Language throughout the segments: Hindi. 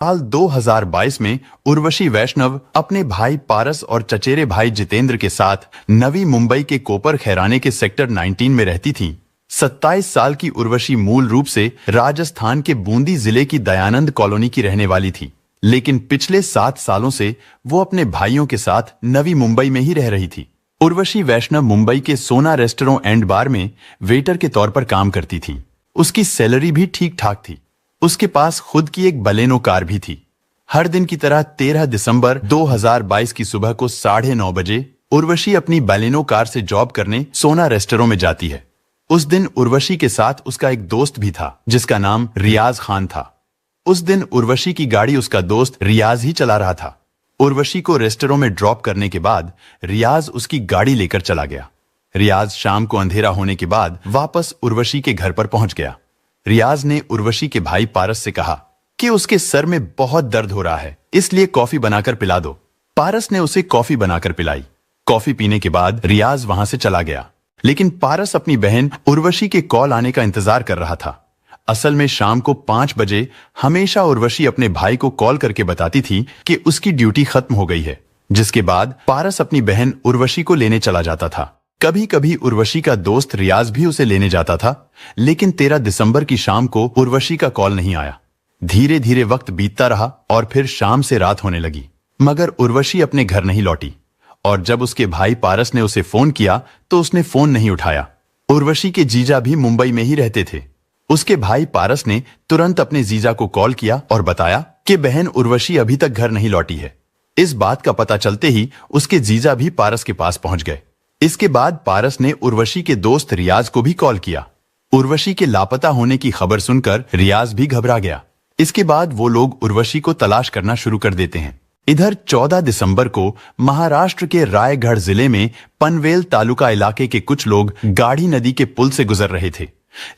साल 2022 में उर्वशी वैष्णव अपने भाई पारस और चचेरे भाई जितेंद्र के साथ नवी मुंबई के कोपर खैराने के सेक्टर 19 में रहती थीं। 27 साल की उर्वशी मूल रूप से राजस्थान के बूंदी जिले की दयानंद कॉलोनी की रहने वाली थी, लेकिन पिछले 7 सालों से वो अपने भाइयों के साथ नवी मुंबई में ही रह रही थी। उर्वशी वैष्णव मुंबई के सोना रेस्टोरेंट एंड बार में वेटर के तौर पर काम करती थी। उसकी सैलरी भी ठीक ठाक थी। उसके पास खुद की एक बलेनो कार भी थी। हर दिन की तरह 13 दिसंबर 2022 की सुबह को 9:30 बजे उर्वशी अपनी बलेनो कार से जॉब करने सोना रेस्टोरेंट में जाती है। उस दिन उर्वशी के साथ उसका एक दोस्त भी था जिसका नाम रियाज खान था। उस दिन उर्वशी की गाड़ी उसका दोस्त रियाज ही चला रहा था। उर्वशी को रेस्टोरेंट में ड्रॉप करने के बाद रियाज उसकी गाड़ी लेकर चला गया। रियाज शाम को अंधेरा होने के बाद वापस उर्वशी के घर पर पहुंच गया। रियाज ने उर्वशी के भाई पारस से कहा कि उसके सर में बहुत दर्द हो रहा है, इसलिए कॉफी बनाकर पिला दो। पारस ने उसे कॉफी बनाकर पिलाई। कॉफी पीने के बाद रियाज वहां से चला गया, लेकिन पारस अपनी बहन उर्वशी के कॉल आने का इंतजार कर रहा था। असल में शाम को 5 बजे हमेशा उर्वशी अपने भाई को कॉल करके बताती थी कि उसकी ड्यूटी खत्म हो गई है, जिसके बाद पारस अपनी बहन उर्वशी को लेने चला जाता था। कभी कभी उर्वशी का दोस्त रियाज भी उसे लेने जाता था, लेकिन 13 दिसंबर की शाम को उर्वशी का कॉल नहीं आया। धीरे धीरे वक्त बीतता रहा और फिर शाम से रात होने लगी, मगर उर्वशी अपने घर नहीं लौटी। और जब उसके भाई पारस ने उसे फोन किया तो उसने फोन नहीं उठाया। उर्वशी के जीजा भी मुंबई में ही रहते थे। उसके भाई पारस ने तुरंत अपने जीजा को कॉल किया और बताया कि बहन उर्वशी अभी तक घर नहीं लौटी है। इस बात का पता चलते ही उसके जीजा भी पारस के पास पहुंच गए। इसके बाद पारस ने उर्वशी के दोस्त रियाज को भी कॉल किया। उर्वशी के लापता होने की खबर सुनकर रियाज भी घबरा गया। इसके बाद वो लोग उर्वशी को तलाश करना शुरू कर देते हैं। इधर 14 दिसंबर को महाराष्ट्र के रायगढ़ जिले में पनवेल तालुका इलाके के कुछ लोग गाढ़ी नदी के पुल से गुजर रहे थे,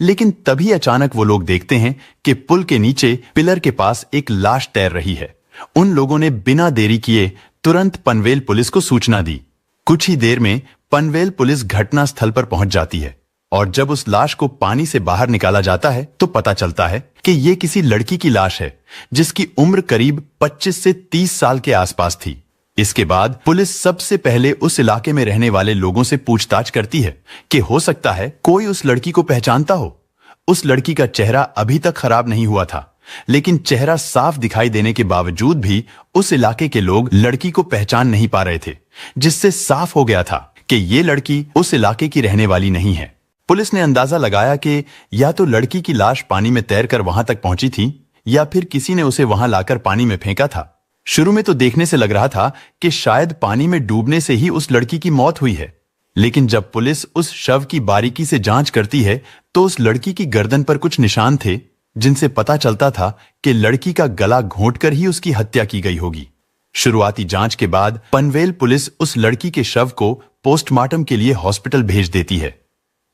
लेकिन तभी अचानक वो लोग देखते हैं कि पुल के नीचे पिलर के पास एक लाश तैर रही है। उन लोगों ने बिना देरी किए तुरंत पनवेल पुलिस को सूचना दी। कुछ ही देर में पनवेल पुलिस घटना स्थल पर पहुंच जाती है और जब उस लाश को पानी से बाहर निकाला जाता है तो पता चलता है कि ये किसी लड़की की लाश है जिसकी उम्र करीब 25 से 30 साल के आसपास थी। इसके बाद पुलिस सबसे पहले उस इलाके में रहने वाले लोगों से पूछताछ करती है कि हो सकता है कोई उस लड़की को पहचानता हो। उस लड़की का चेहरा अभी तक खराब नहीं हुआ था, लेकिन चेहरा साफ दिखाई देने के बावजूद भी उस इलाके के लोग लड़की को पहचान नहीं पा रहे थे, जिससे साफ हो गया था कि ये लड़की उस इलाके की रहने वाली नहीं है। पुलिस ने अंदाजा लगाया कि या तो लड़की की लाश पानी में तैरकर वहां तक पहुंची थी या फिर किसी ने उसे वहां लाकर पानी में फेंका था। शुरू में तो देखने से लग रहा था कि शायद पानी में डूबने से ही उस लड़की की मौत हुई है, लेकिन जब पुलिस उस शव की बारीकी से जांच करती है तो उस लड़की की गर्दन पर कुछ निशान थे जिनसे पता चलता था कि लड़की का गला घोंटकर ही उसकी हत्या की गई होगी। शुरुआती जांच के बाद पनवेल पुलिस उस लड़की के शव को पोस्टमार्टम के लिए हॉस्पिटल भेज देती है,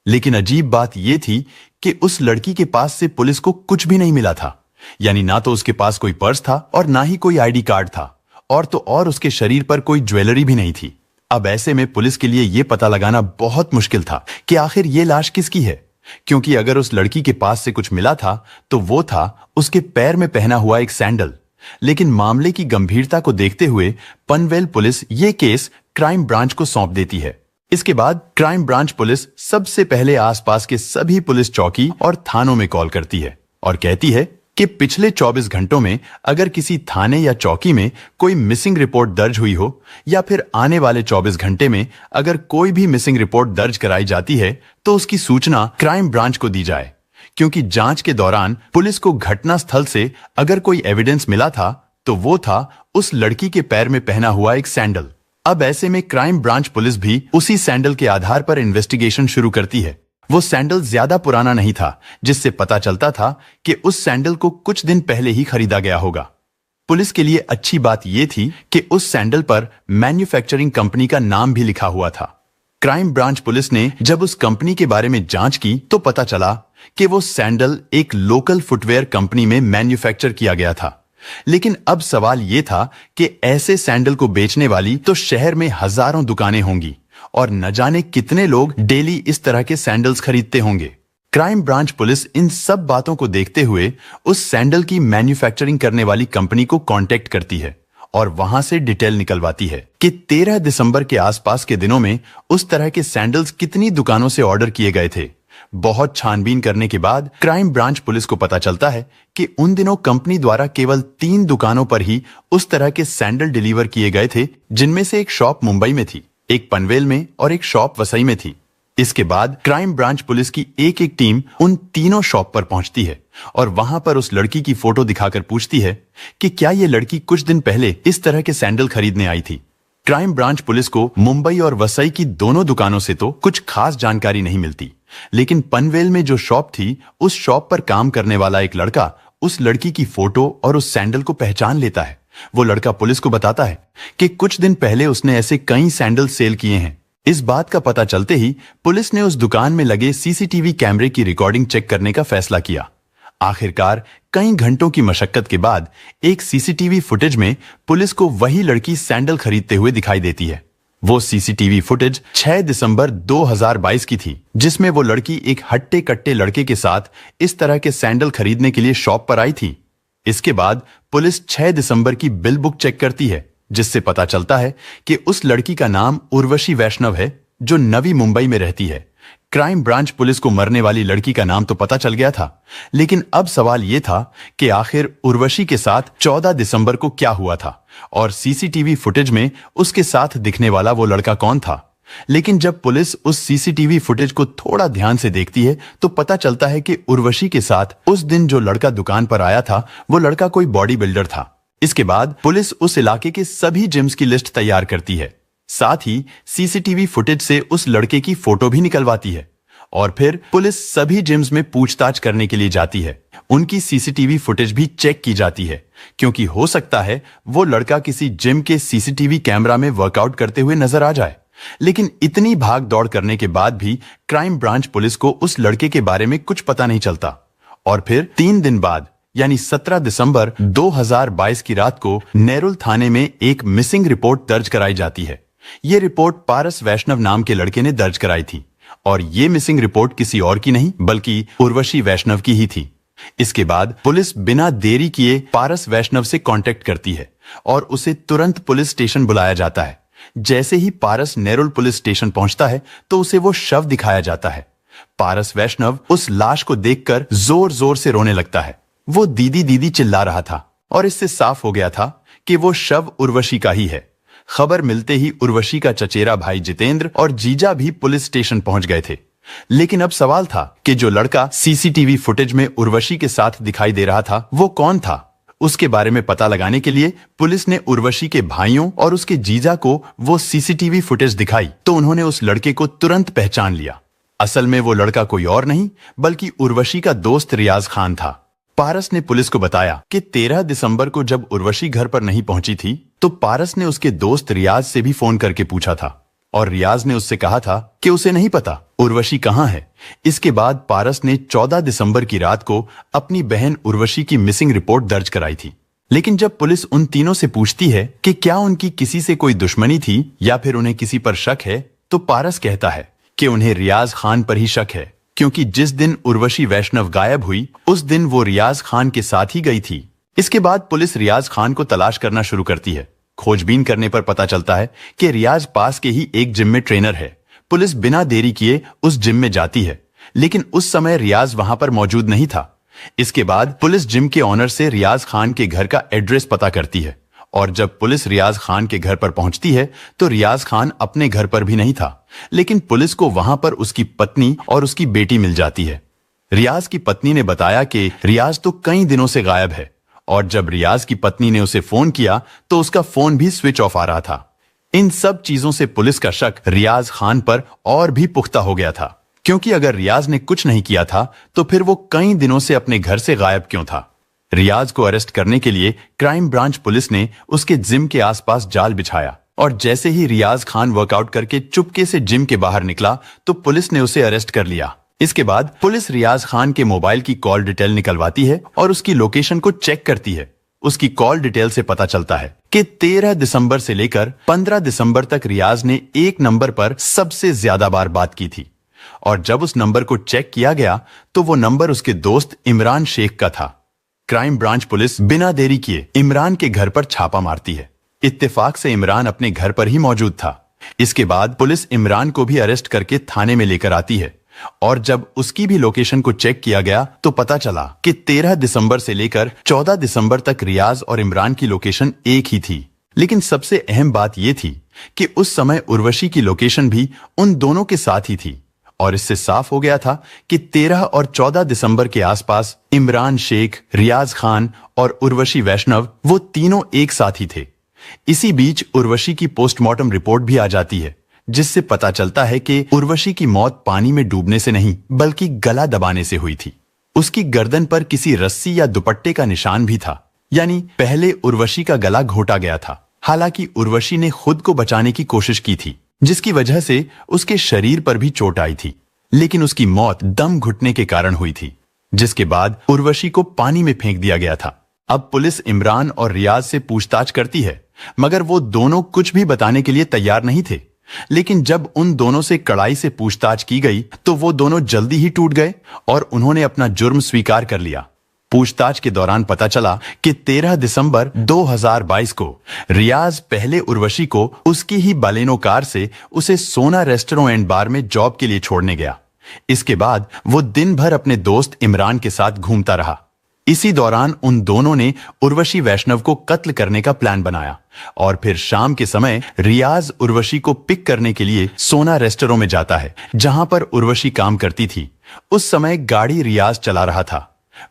लेकिन अजीब बात यह थी कि उस लड़की के पास से पुलिस को कुछ भी नहीं मिला था। यानी ना तो उसके पास कोई पर्स था और ना ही कोई आईडी कार्ड था, और उसके शरीर पर कोई ज्वेलरी भी नहीं थी। अब ऐसे में पुलिस के लिए यह पता लगाना बहुत मुश्किल था कि आखिर ये लाश किसकी है, क्योंकि अगर उस लड़की के पास से कुछ मिला था तो वो था उसके पैर में पहना हुआ एक सैंडल। लेकिन मामले की गंभीरता को देखते हुए पनवेल पुलिस ये केस क्राइम ब्रांच को सौंप देती है। इसके बाद क्राइम ब्रांच पुलिस सबसे पहले आसपास के सभी पुलिस चौकी और थानों में कॉल करती है और कहती है कि पिछले 24 घंटों में अगर किसी थाने या चौकी में कोई मिसिंग रिपोर्ट दर्ज हुई हो या फिर आने वाले 24 घंटे में अगर कोई भी मिसिंग रिपोर्ट दर्ज कराई जाती है तो उसकी सूचना क्राइम ब्रांच को दी जाए, क्योंकि जांच के दौरान पुलिस को घटना स्थल से अगर कोई एविडेंस मिला था तो वो था उस लड़की के पैर में पहना हुआ एक सैंडल। अब ऐसे में क्राइम ब्रांच पुलिस भी उसी सैंडल के आधार पर इन्वेस्टिगेशन शुरू करती है। वो सैंडल ज्यादा पुराना नहीं था, जिससे पता चलता था कि उस सैंडल को कुछ दिन पहले ही खरीदा गया होगा। पुलिस के लिए अच्छी बात यह थी कि उस सैंडल पर मैन्युफैक्चरिंग कंपनी का नाम भी लिखा हुआ था। क्राइम ब्रांच पुलिस ने जब उस कंपनी के बारे में जांच की तो पता चला कि वो सैंडल एक लोकल फुटवेयर कंपनी में मैन्युफैक्चर किया गया था। लेकिन अब सवाल यह था कि ऐसे सैंडल को बेचने वाली तो शहर में हजारों दुकानें होंगी और न जाने कितने लोग डेली इस तरह के सैंडल्स खरीदते होंगे। क्राइम ब्रांच पुलिस इन सब बातों को देखते हुए उस सैंडल की मैन्युफैक्चरिंग करने वाली कंपनी को कांटेक्ट करती है और वहां से डिटेल निकलवाती है कि 13 दिसंबर के आसपास के दिनों में उस तरह के सैंडल्स कितनी दुकानों से ऑर्डर किए गए थे। बहुत छानबीन करने के बाद क्राइम ब्रांच पुलिस को पता चलता है कि उन दिनों कंपनी द्वारा केवल 3 दुकानों पर ही उस तरह के सैंडल डिलीवर किए गए थे, जिनमें से एक शॉप मुंबई में थी, एक पनवेल में और एक शॉप वसई में थी। इसके बाद क्राइम ब्रांच पुलिस की एक एक टीम उन तीनों शॉप पर पहुंचती है और वहां पर उस लड़की की फोटो दिखाकर पूछती है कि क्या ये लड़की कुछ दिन पहले इस तरह के सैंडल खरीदने आई थी। क्राइम ब्रांच पुलिस को मुंबई और वसई की दोनों दुकानों से तो कुछ खास जानकारी नहीं मिलती, लेकिन पनवेल में जो शॉप थी उस शॉप पर काम करने वाला एक लड़का उस लड़की की फोटो और उस सैंडल को पहचान लेता है। वो लड़का पुलिस को बताता है कि कुछ दिन पहले उसने ऐसे कई सैंडल सेल किए हैं। इस बात का पता चलते ही पुलिस ने उस दुकान में लगे सीसीटीवी कैमरे की रिकॉर्डिंग चेक करने का फैसला किया। आखिरकार कई घंटों की मशक्कत के बाद एक सीसीटीवी फुटेज में पुलिस को वही लड़की सैंडल खरीदते हुए दिखाई देती है। वो सीसीटीवी फुटेज 6 दिसंबर 2022 की थी, जिसमें वो लड़की एक हट्टे कट्टे लड़के के साथ इस तरह के सैंडल खरीदने के लिए शॉप पर आई थी। इसके बाद पुलिस 6 दिसंबर की बिल बुक चेक करती है, जिससे पता चलता है कि उस लड़की का नाम उर्वशी वैष्णव है, जो नवी मुंबई में रहती है। क्राइम ब्रांच पुलिस को मरने वाली लड़की का नाम तो पता चल गया था, लेकिन अब सवाल यह था कि आखिर उर्वशी के साथ 14 दिसंबर को क्या हुआ था और सीसीटीवी फुटेज में उसके साथ दिखने वाला वो लड़का कौन था। लेकिन जब पुलिस उस सीसीटीवी फुटेज को थोड़ा ध्यान से देखती है तो पता चलता है कि उर्वशी के साथ उस दिन जो लड़का दुकान पर आया था वो लड़का कोई बॉडी बिल्डर था। इसके बाद पुलिस उस इलाके के सभी जिम्स की लिस्ट तैयार करती है, साथ ही सीसीटीवी फुटेज से उस लड़के की फोटो भी निकलवाती है और फिर पुलिस सभी जिम्स में पूछताछ करने के लिए जाती है। उनकी सीसीटीवी फुटेज भी चेक की जाती है, क्योंकि हो सकता है वो लड़का किसी जिम के सीसीटीवी कैमरा में वर्कआउट करते हुए नजर आ जाए। लेकिन इतनी भाग दौड़ करने के बाद भी क्राइम ब्रांच पुलिस को उस लड़के के बारे में कुछ पता नहीं चलता और फिर 3 दिन बाद यानी 17 दिसंबर 2022 की रात को नेरुल थाने में एक मिसिंग रिपोर्ट दर्ज कराई जाती है। ये रिपोर्ट पारस वैष्णव नाम के लड़के ने दर्ज कराई थी और ये मिसिंग रिपोर्ट किसी और की नहीं बल्कि उर्वशी वैष्णव की ही थी। इसके बाद पुलिस बिना देरी किए पारस वैष्णव से कांटेक्ट करती है और उसे तुरंत पुलिस स्टेशन बुलाया जाता है। जैसे ही पारस नेरुल पुलिस स्टेशन पहुंचता है तो उसे वो शव दिखाया जाता है। पारस वैष्णव उस लाश को देखकर जोर जोर से रोने लगता है। वो दीदी दीदी चिल्ला रहा था और इससे साफ हो गया था कि वो शव उर्वशी का ही है। खबर मिलते ही उर्वशी का चचेरा भाई जितेंद्र और जीजा भी पुलिस स्टेशन पहुंच गए थे। लेकिन अब सवाल था कि जो लड़का सीसीटीवी फुटेज में उर्वशी के साथ दिखाई दे रहा था वो कौन था। उसके बारे में पता लगाने के लिए पुलिस ने उर्वशी के भाइयों और उसके जीजा को वो सीसीटीवी फुटेज दिखाई तो उन्होंने उस लड़के को तुरंत पहचान लिया। असल में वो लड़का कोई और नहीं बल्कि उर्वशी का दोस्त रियाज खान था। पारस ने पुलिस को बताया कि 13 दिसंबर को जब उर्वशी घर पर नहीं पहुंची थी तो पारस ने उसके दोस्त रियाज से भी फोन करके पूछा था और रियाज ने उससे कहा था कि उसे नहीं पता उर्वशी कहां है। इसके बाद पारस ने 14 दिसंबर की रात को अपनी बहन उर्वशी की मिसिंग रिपोर्ट दर्ज कराई थी। लेकिन जब पुलिस उन तीनों से पूछती है कि क्या उनकी किसी से कोई दुश्मनी थी या फिर उन्हें किसी पर शक है तो पारस कहता है कि उन्हें रियाज खान पर ही शक है, क्योंकि जिस दिन उर्वशी वैष्णव गायब हुई उस दिन वो रियाज खान के साथ ही गई थी। इसके बाद पुलिस रियाज खान को तलाश करना शुरू करती है। खोजबीन करने पर पता चलता है कि रियाज पास के ही एक जिम में ट्रेनर है। पुलिस बिना देरी किए उस जिम में जाती है, लेकिन उस समय रियाज वहां पर मौजूद नहीं था। इसके बाद पुलिस जिम के ऑनर से रियाज खान के घर का एड्रेस पता करती है और जब पुलिस रियाज खान के घर पर पहुंचती है तो रियाज खान अपने घर पर भी नहीं था, लेकिन पुलिस को वहां पर उसकी पत्नी और उसकी बेटी मिल जाती है। रियाज की पत्नी ने बताया कि रियाज तो कई दिनों से गायब है और जब रियाज की पत्नी ने उसे फोन किया तो उसका फोन भी स्विच ऑफ आ रहा था। इन सब चीजों से पुलिस का शक रियाज खान पर और भी पुख्ता हो गया था, क्योंकि अगर रियाज ने कुछ नहीं किया था तो फिर वो कई दिनों से अपने घर से गायब क्यों था। रियाज को अरेस्ट करने के लिए क्राइम ब्रांच पुलिस ने उसके जिम के आसपास जाल बिछाया और जैसे ही रियाज खान वर्कआउट करके चुपके से जिम के बाहर निकला तो पुलिस ने उसे अरेस्ट कर लिया। इसके बाद पुलिस रियाज खान के मोबाइल की कॉल डिटेल निकलवाती है और उसकी लोकेशन को चेक करती है। उसकी कॉल डिटेल से पता चलता है कि 13 दिसंबर से लेकर 15 दिसंबर तक रियाज ने एक नंबर पर सबसे ज्यादा बार बात की थी और जब उस नंबर को चेक किया गया तो वो नंबर उसके दोस्त इमरान शेख का था। क्राइम ब्रांच पुलिस बिना देरी किए इमरान के घर पर छापा मारती है। इत्तेफाक से इमरान अपने घर पर ही मौजूद था। इसके बाद पुलिस इमरान को भी अरेस्ट करके थाने में लेकर आती है और जब उसकी भी लोकेशन को चेक किया गया तो पता चला कि 13 दिसंबर से लेकर 14 दिसंबर तक रियाज और इमरान की लोकेशन एक ही थी। लेकिन सबसे अहम बात यह थी कि उस समय उर्वशी की लोकेशन भी उन दोनों के साथ ही थी और इससे साफ हो गया था कि 13 और 14 दिसंबर के आसपास इमरान शेख, रियाज खान और उर्वशी वैष्णव वो तीनों एक साथ ही थे। इसी बीच उर्वशी की पोस्टमार्टम रिपोर्ट भी आ जाती है जिससे पता चलता है कि उर्वशी की मौत पानी में डूबने से नहीं बल्कि गला दबाने से हुई थी। उसकी गर्दन पर किसी रस्सी या दुपट्टे का निशान भी था, यानी पहले उर्वशी का गला घोटा गया था। हालांकि उर्वशी ने खुद को बचाने की कोशिश की थी जिसकी वजह से उसके शरीर पर भी चोट आई थी, लेकिन उसकी मौत दम घुटने के कारण हुई थी, जिसके बाद उर्वशी को पानी में फेंक दिया गया था। अब पुलिस इमरान और रियाज से पूछताछ करती है मगर वो दोनों कुछ भी बताने के लिए तैयार नहीं थे। लेकिन जब उन दोनों से कड़ाई से पूछताछ की गई तो वो दोनों जल्दी ही टूट गए और उन्होंने अपना जुर्म स्वीकार कर लिया। पूछताछ के दौरान पता चला कि 13 दिसंबर 2022 को रियाज पहले उर्वशी को उसकी ही बालेनो कार से उसे सोना रेस्टोरेंट एंड बार में जॉब के लिए छोड़ने गया। इसके बाद वो दिन भर अपने दोस्त इमरान के साथ घूमता रहा। इसी दौरान उन दोनों ने उर्वशी वैष्णव को कत्ल करने का प्लान बनाया और फिर शाम के समय रियाज उर्वशी को पिक करने के लिए सोना रेस्टोरेंट में जाता है जहां पर उर्वशी काम करती थी। उस समय गाड़ी रियाज चला रहा था।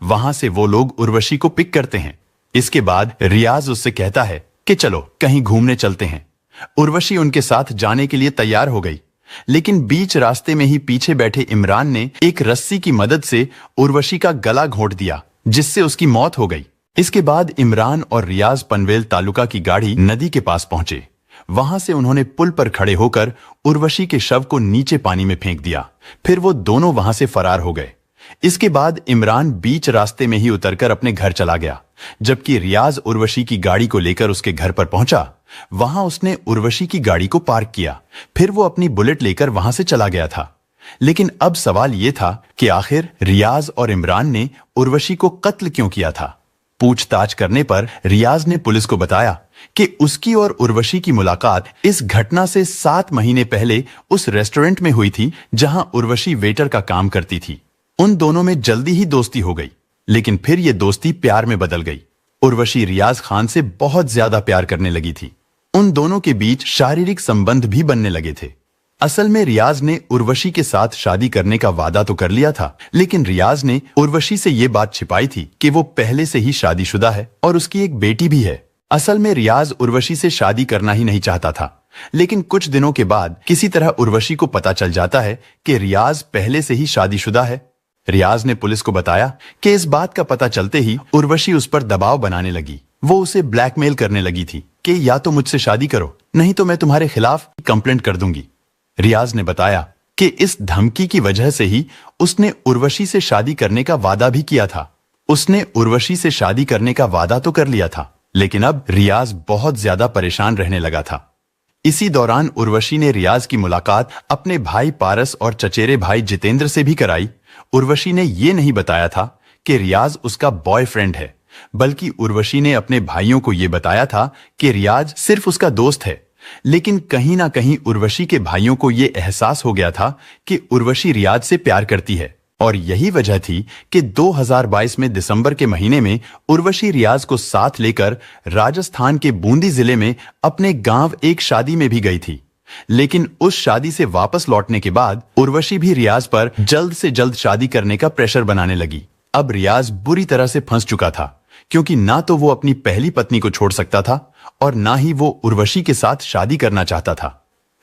वहां से वो लोग उर्वशी को पिक करते हैं। इसके बाद रियाज उससे कहता है कि चलो कहीं घूमने चलते हैं। उर्वशी उनके साथ जाने के लिए तैयार हो गई, लेकिन बीच रास्ते में ही पीछे बैठे इमरान ने एक रस्सी की मदद से उर्वशी का गला घोंट दिया जिससे उसकी मौत हो गई। इसके बाद इमरान और रियाज पनवेल तालुका की गाड़ी नदी के पास पहुंचे। वहां से उन्होंने पुल पर खड़े होकर उर्वशी के शव को नीचे पानी में फेंक दिया। फिर वो दोनों वहां से फरार हो गए। इसके बाद इमरान बीच रास्ते में ही उतरकर अपने घर चला गया, जबकि रियाज उर्वशी की गाड़ी को लेकर उसके घर पर पहुंचा। वहां उसने उर्वशी की गाड़ी को पार्क किया। फिर वो अपनी बुलेट लेकर वहां से चला गया था। लेकिन अब सवाल यह था कि आखिर रियाज और इमरान ने उर्वशी को कत्ल क्यों किया था। पूछताछ करने पर रियाज ने पुलिस को बताया कि उसकी और उर्वशी की मुलाकात इस घटना से 7 महीने पहले उस रेस्टोरेंट में हुई थी जहां उर्वशी वेटर का काम करती थी। उन दोनों में जल्दी ही दोस्ती हो गई, लेकिन फिर यह दोस्ती प्यार में बदल गई। उर्वशी रियाज खान से बहुत ज्यादा प्यार करने लगी थी। उन दोनों के बीच शारीरिक संबंध भी बनने लगे थे। असल में रियाज ने उर्वशी के साथ शादी करने का वादा तो कर लिया था, लेकिन रियाज ने उर्वशी से यह बात छिपाई थी कि वो पहले से ही शादीशुदा है और उसकी एक बेटी भी है। असल में रियाज उर्वशी से शादी करना ही नहीं चाहता था, लेकिन कुछ दिनों के बाद किसी तरह उर्वशी को पता चल जाता है कि रियाज पहले से ही शादीशुदा है। रियाज ने पुलिस को बताया कि इस बात का पता चलते ही उर्वशी उस पर दबाव बनाने लगी। वो उसे ब्लैकमेल करने लगी थी कि या तो मुझसे शादी करो, नहीं तो मैं तुम्हारे खिलाफ कंप्लेंट कर दूंगी। रियाज ने बताया कि इस धमकी की वजह से ही उसने उर्वशी से शादी करने का वादा भी किया था। उसने उर्वशी से शादी करने का वादा तो कर लिया था, लेकिन अब रियाज बहुत ज्यादा परेशान रहने लगा था। इसी दौरान उर्वशी ने रियाज की मुलाकात अपने भाई पारस और चचेरे भाई जितेंद्र से भी कराई। उर्वशी ने यह नहीं बताया था कि रियाज उसका बॉयफ्रेंड है, बल्कि उर्वशी ने अपने भाइयों को यह बताया था कि रियाज सिर्फ उसका दोस्त है। लेकिन कहीं ना कहीं उर्वशी के भाइयों को यह एहसास हो गया था कि उर्वशी रियाज से प्यार करती है, और यही वजह थी कि 2022 में दिसंबर के महीने में उर्वशी रियाज को साथ लेकर राजस्थान के बूंदी जिले में अपने गांव एक शादी में भी गई थी। लेकिन उस शादी से वापस लौटने के बाद उर्वशी भी रियाज पर जल्द से जल्द शादी करने का प्रेशर बनाने लगी। अब रियाज बुरी तरह से फंस चुका था, क्योंकि ना तो वो अपनी पहली पत्नी को छोड़ सकता था और ना ही वो उर्वशी के साथ शादी करना चाहता था।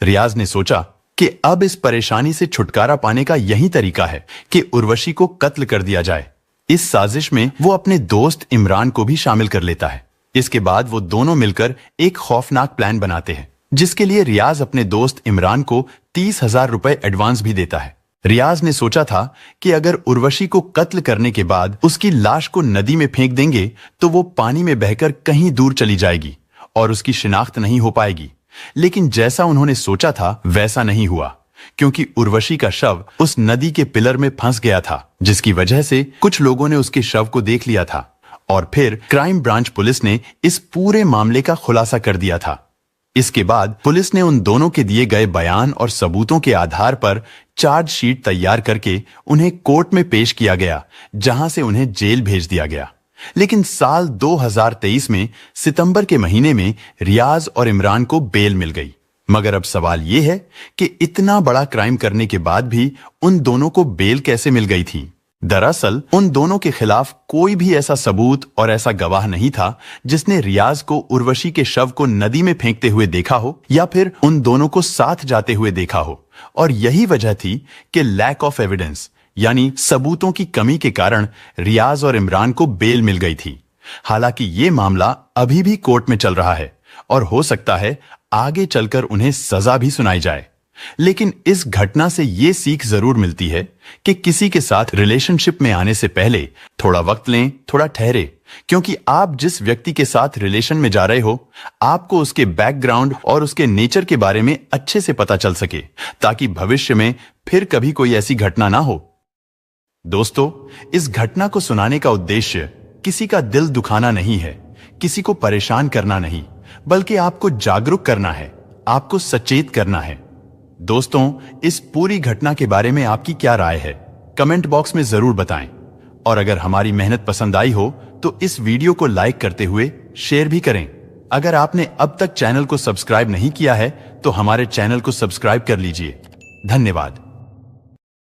रियाज ने सोचा कि अब इस परेशानी से छुटकारा पाने का यही तरीका है कि उर्वशी को कत्ल कर दिया जाए। इस साजिश में वो अपने दोस्त इमरान को भी शामिल कर लेता है। इसके बाद वो दोनों मिलकर एक खौफनाक प्लान बनाते हैं, जिसके लिए रियाज अपने दोस्त इमरान को 30,000 रुपए एडवांस भी देता है। रियाज ने सोचा था कि अगर उर्वशी को कत्ल करने के बाद उसकी लाश को नदी में फेंक देंगे तो वो पानी में बहकर कहीं दूर चली जाएगी और उसकी शिनाख्त नहीं हो पाएगी। लेकिन जैसा उन्होंने सोचा था वैसा नहीं हुआ, क्योंकि उर्वशी का शव उस नदी के पिलर में फंस गया था, जिसकी वजह से कुछ लोगों ने उसके शव को देख लिया था और फिर क्राइम ब्रांच पुलिस ने इस पूरे मामले का खुलासा कर दिया था। इसके बाद पुलिस ने उन दोनों के दिए गए बयान और सबूतों के आधार पर चार्जशीट तैयार करके उन्हें कोर्ट में पेश किया गया, जहां से उन्हें जेल भेज दिया गया। लेकिन साल 2023 में सितंबर के महीने में रियाज और इमरान को बेल मिल गई। मगर अब सवाल यह है कि इतना बड़ा क्राइम करने के बाद भी उन दोनों को बेल कैसे मिल गई थी। दरअसल उन दोनों के खिलाफ कोई भी ऐसा सबूत और ऐसा गवाह नहीं था जिसने रियाज को उर्वशी के शव को नदी में फेंकते हुए देखा हो या फिर उन दोनों को साथ जाते हुए देखा हो। और यही वजह थी कि लैक ऑफ एविडेंस यानी सबूतों की कमी के कारण रियाज और इमरान को बेल मिल गई थी। हालांकि ये मामला अभी भी कोर्ट में चल रहा है और हो सकता है आगे चलकर उन्हें सजा भी सुनाई जाए। लेकिन इस घटना से ये सीख जरूर मिलती है कि किसी के साथ रिलेशनशिप में आने से पहले थोड़ा वक्त लें, थोड़ा ठहरे, क्योंकि आप जिस व्यक्ति के साथ रिलेशन में जा रहे हो आपको उसके बैकग्राउंड और उसके नेचर के बारे में अच्छे से पता चल सके, ताकि भविष्य में फिर कभी कोई ऐसी घटना ना हो। दोस्तों, इस घटना को सुनाने का उद्देश्य किसी का दिल दुखाना नहीं है, किसी को परेशान करना नहीं, बल्कि आपको जागरूक करना है, आपको सचेत करना है। दोस्तों, इस पूरी घटना के बारे में आपकी क्या राय है, कमेंट बॉक्स में जरूर बताएं। और अगर हमारी मेहनत पसंद आई हो तो इस वीडियो को लाइक करते हुए शेयर भी करें। अगर आपने अब तक चैनल को सब्सक्राइब नहीं किया है तो हमारे चैनल को सब्सक्राइब कर लीजिए। धन्यवाद।